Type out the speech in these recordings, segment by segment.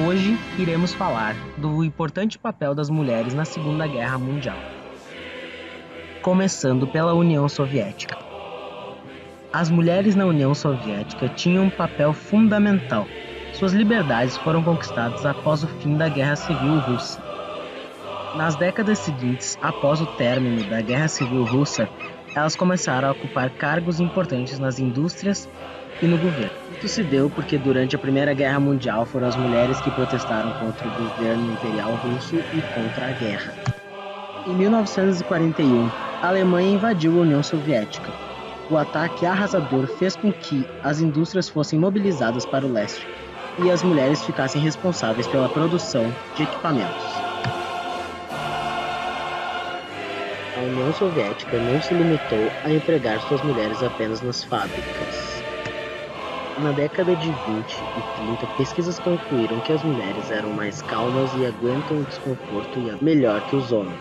Hoje iremos falar do importante papel das mulheres na Segunda Guerra Mundial, começando pela União Soviética. As mulheres na União Soviética tinham um papel fundamental. Suas liberdades foram conquistadas após o fim da Guerra Civil Russa. Nas décadas seguintes, após o término da Guerra Civil Russa, elas começaram a ocupar cargos importantes nas indústrias e no governo. Isso se deu porque durante a Primeira Guerra Mundial foram as mulheres que protestaram contra o governo imperial russo e contra a guerra. Em 1941, a Alemanha invadiu a União Soviética. O ataque arrasador fez com que as indústrias fossem mobilizadas para o leste e as mulheres ficassem responsáveis pela produção de equipamentos. A União Soviética não se limitou a empregar suas mulheres apenas nas fábricas. Na década de 20 e 30, pesquisas concluíram que as mulheres eram mais calmas e aguentam o desconforto melhor que os homens.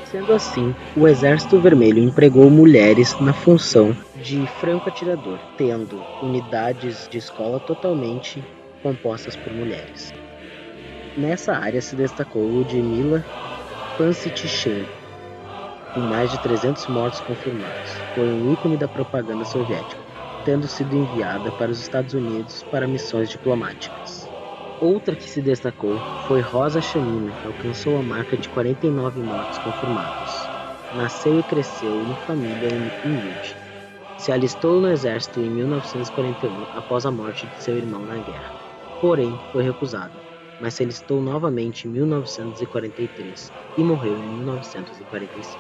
Sendo assim, o Exército Vermelho empregou mulheres na função de franco-atirador, tendo unidades de escola totalmente compostas por mulheres. Nessa área se destacou Ludmila Pansitchev, com mais de 300 mortos confirmados. Foi um ícone da propaganda soviética, tendo sido enviada para os Estados Unidos para missões diplomáticas. Outra que se destacou foi Rosa Chanina, que alcançou a marca de 49 mortos confirmados. Nasceu e cresceu em família humilde. Se alistou no exército em 1941 após a morte de seu irmão na guerra. Porém, foi recusado, mas se alistou novamente em 1943 e morreu em 1945.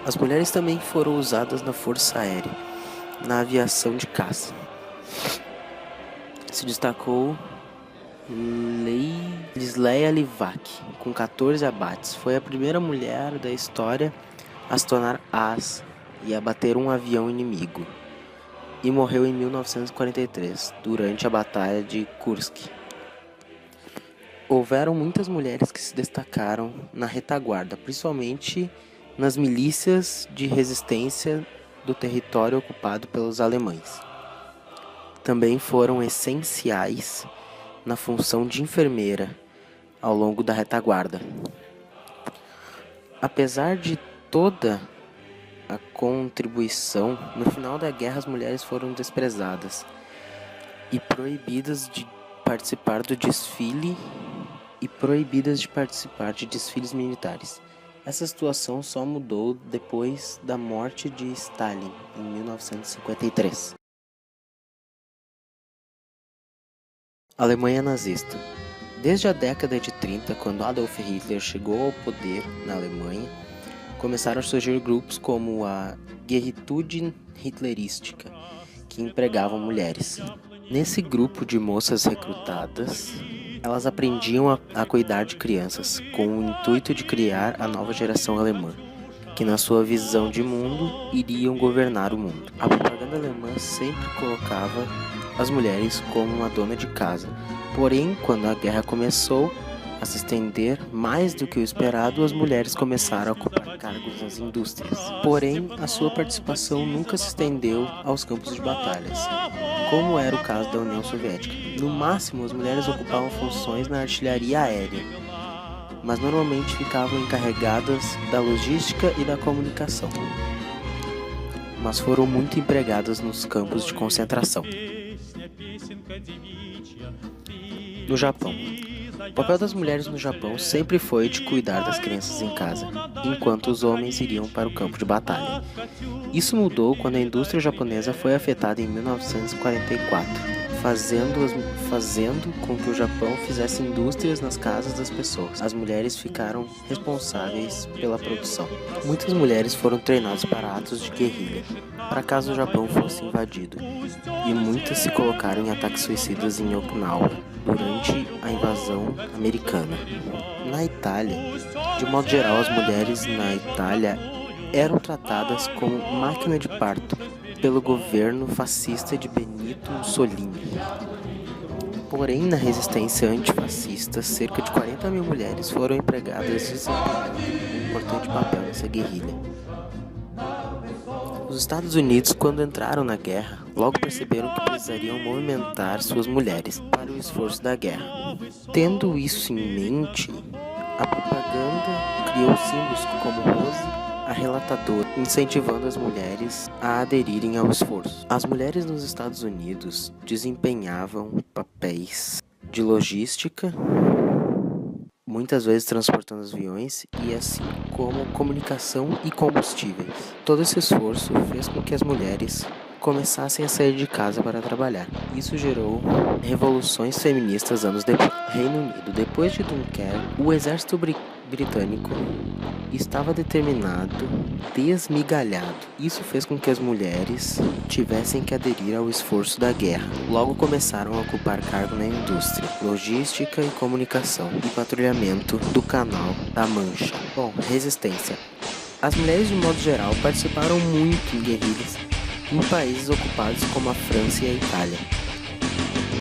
As mulheres também foram usadas na Força Aérea, na aviação de caça. Se destacou Lisleia Livak, com 14 abates. Foi a primeira mulher da história a se tornar ás e a bater um avião inimigo. E morreu em 1943, durante a Batalha de Kursk. Houveram muitas mulheres que se destacaram na retaguarda, principalmente nas milícias de resistência do território ocupado pelos alemães. Também foram essenciais na função de enfermeira ao longo da retaguarda. Apesar de toda a contribuição, no final da guerra as mulheres foram desprezadas e proibidas de participar do desfile de desfiles militares. Essa situação só mudou depois da morte de Stalin, em 1953. Alemanha nazista. Desde a década de 30, quando Adolf Hitler chegou ao poder na Alemanha, começaram a surgir grupos como a Gertrude Hitlerística, que empregavam mulheres. Nesse grupo de moças recrutadas, elas aprendiam a cuidar de crianças, com o intuito de criar a nova geração alemã, que na sua visão de mundo, iriam governar o mundo. A propaganda alemã sempre colocava as mulheres como uma dona de casa. Porém, quando a guerra começou a se estender mais do que o esperado, as mulheres começaram a ocupar cargos nas indústrias. Porém, a sua participação nunca se estendeu aos campos de batalhas, como era o caso da União Soviética. No máximo, as mulheres ocupavam funções na artilharia aérea, mas normalmente ficavam encarregadas da logística e da comunicação. Mas foram muito empregadas nos campos de concentração. No Japão. O papel das mulheres no Japão sempre foi de cuidar das crianças em casa, enquanto os homens iriam para o campo de batalha. Isso mudou quando a indústria japonesa foi afetada em 1944, fazendo com que o Japão fizesse indústrias nas casas das pessoas. As mulheres ficaram responsáveis pela produção. Muitas mulheres foram treinadas para atos de guerrilha, para caso o Japão fosse invadido, e muitas se colocaram em ataques suicidas em Okinawa durante a invasão americana. Na Itália, de modo geral, as mulheres na Itália eram tratadas como máquina de parto pelo governo fascista de Benito Mussolini. Porém, na resistência antifascista, cerca de 40 mil mulheres foram empregadas e desempenharam um importante papel nessa guerrilha. Os Estados Unidos, quando entraram na guerra, logo perceberam que precisariam movimentar suas mulheres para o esforço da guerra. Tendo isso em mente, a propaganda criou símbolos como Rose, a relatadora, incentivando as mulheres a aderirem ao esforço. As mulheres nos Estados Unidos desempenhavam papéis de logística, muitas vezes transportando aviões, e assim como comunicação e combustíveis. Todo esse esforço fez com que as mulheres começassem a sair de casa para trabalhar. Isso gerou revoluções feministas anos depois. Reino Unido. Depois de Dunkerque, o exército britânico estava desmigalhado. Isso fez com que as mulheres tivessem que aderir ao esforço da guerra. Logo começaram a ocupar cargo na indústria, logística e comunicação e patrulhamento do Canal da Mancha. Resistência. As mulheres, de modo geral, participaram muito em guerrilhas em países ocupados como a França e a Itália.